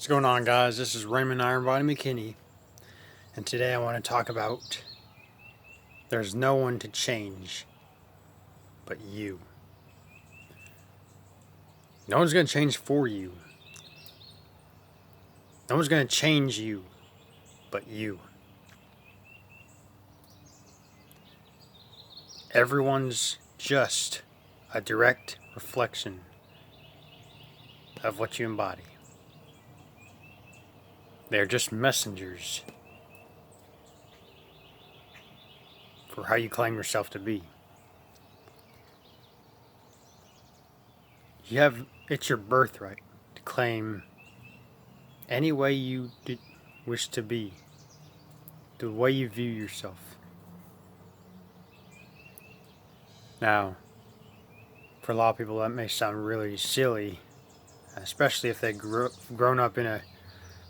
What's going on, guys? This is Raymond Ironbody McKinney, and today I want to talk about there's no one to change but you. No one's going to change for you. No one's going to change you but you. Everyone's just a direct reflection of what you embody. They're just messengers for how you claim yourself to be. It's your birthright to claim any way you wish to be, the way you view yourself. Now, for a lot of people that may sound really silly, especially if they've grown up in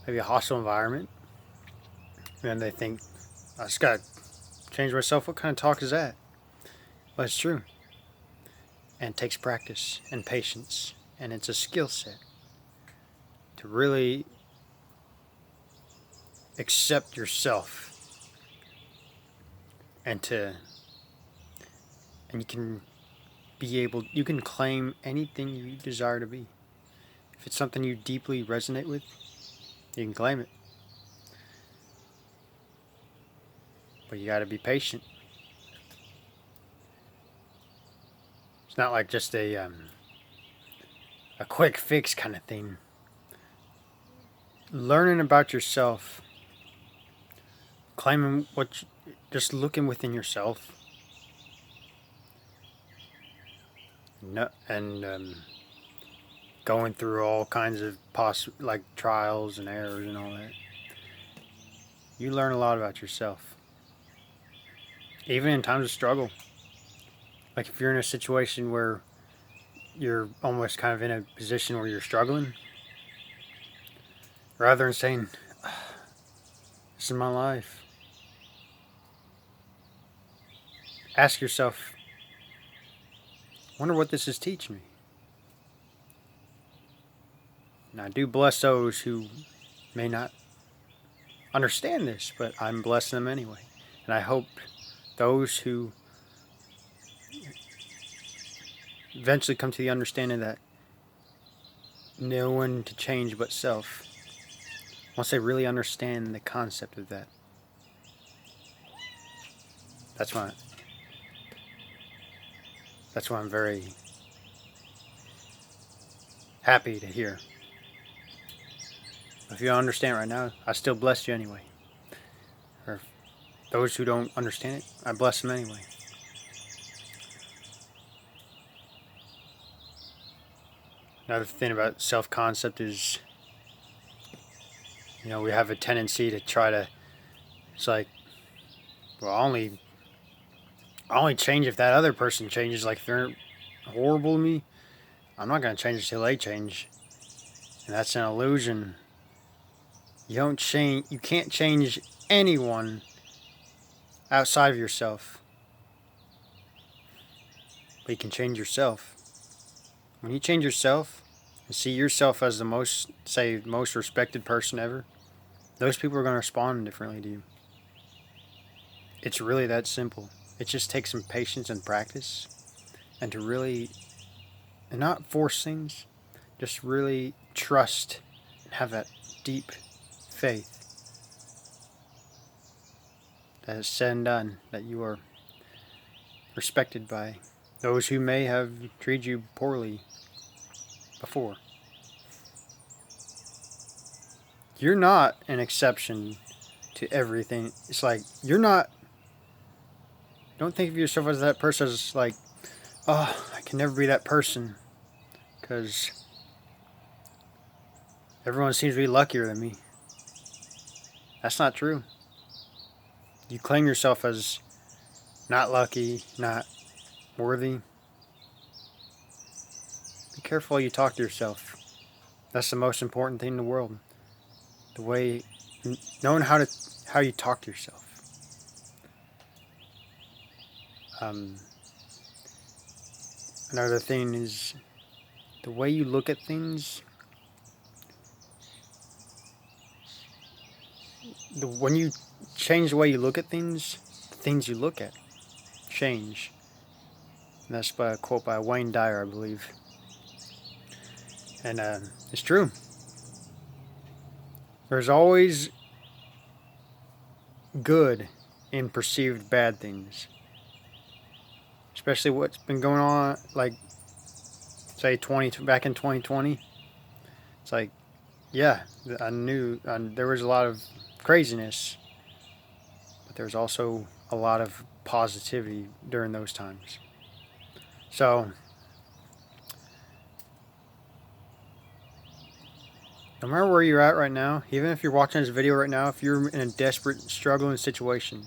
maybe a hostile environment, and they think, I just gotta change myself. What kind of talk is that? Well, it's true. And it takes practice and patience, and it's a skill set to really accept yourself, and you can claim anything you desire to be. If it's something you deeply resonate with, you can claim it. But you gotta be patient. It's not like just a quick fix kind of thing. Learning about yourself, claiming just looking within yourself, and going through all kinds of like trials and errors and all that. You learn a lot about yourself, even in times of struggle. Like if you're in a situation where you're almost kind of in a position where you're struggling, rather than saying, this is my life, ask yourself, wonder what this is teaching me. And I do bless those who may not understand this, but I'm blessing them anyway. And I hope those who eventually come to the understanding that no one to change but self, once they really understand the concept of that, that's why I'm very happy to hear. If you don't understand right now, I still bless you anyway. Or those who don't understand it, I bless them anyway. Another thing about self-concept is, we have a tendency to try to, it's like, well, I only change if that other person changes. Like if they're horrible to me, I'm not going to change until they change. And that's an illusion. You can't change anyone outside of yourself. But you can change yourself. When you change yourself and see yourself as the most respected person ever, those people are going to respond differently to you. It's really that simple. It just takes some patience and practice, and to really not force things, just really trust and have that deep faith that is said and done, that you are respected by those who may have treated you poorly before. You're not an exception to everything. It's like don't think of yourself as that person as like, oh, I can never be that person because everyone seems to be luckier than me. That's not true. You claim yourself as not lucky, not worthy. Be careful how you talk to yourself. That's the most important thing in the world. The way, knowing how you talk to yourself. Another thing is the way you look at things. when you change the way you look at things, the things you look at change. And that's by a quote by Wayne Dyer, I believe. And it's true. There's always good in perceived bad things. Especially what's been going on, like, say, back in 2020. It's like, yeah, I knew there was a lot of craziness, but there was also a lot of positivity during those times. So, no matter where you're at right now, even if you're watching this video right now, if you're in a desperate, struggling situation,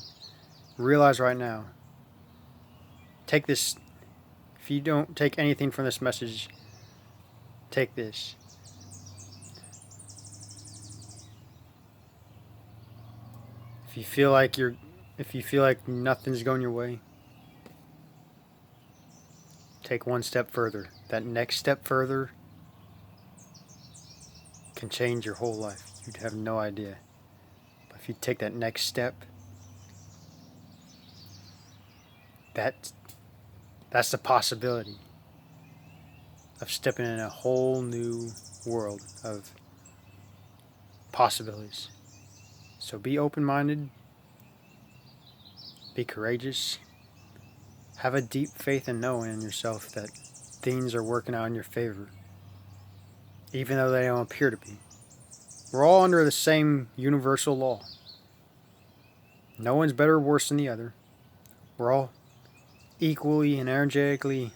realize right now, take this. If you don't take anything from this message, take this. If you feel like nothing's going your way, take one step further. That next step further can change your whole life. You'd have no idea. But if you take that next step, that's the possibility of stepping in a whole new world of possibilities. So be open-minded, be courageous, have a deep faith and knowing in yourself that things are working out in your favor, even though they don't appear to be. We're all under the same universal law. No one's better or worse than the other. We're all equally and energetically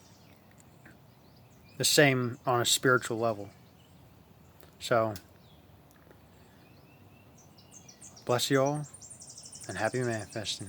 the same on a spiritual level. So, bless you all, and happy manifesting.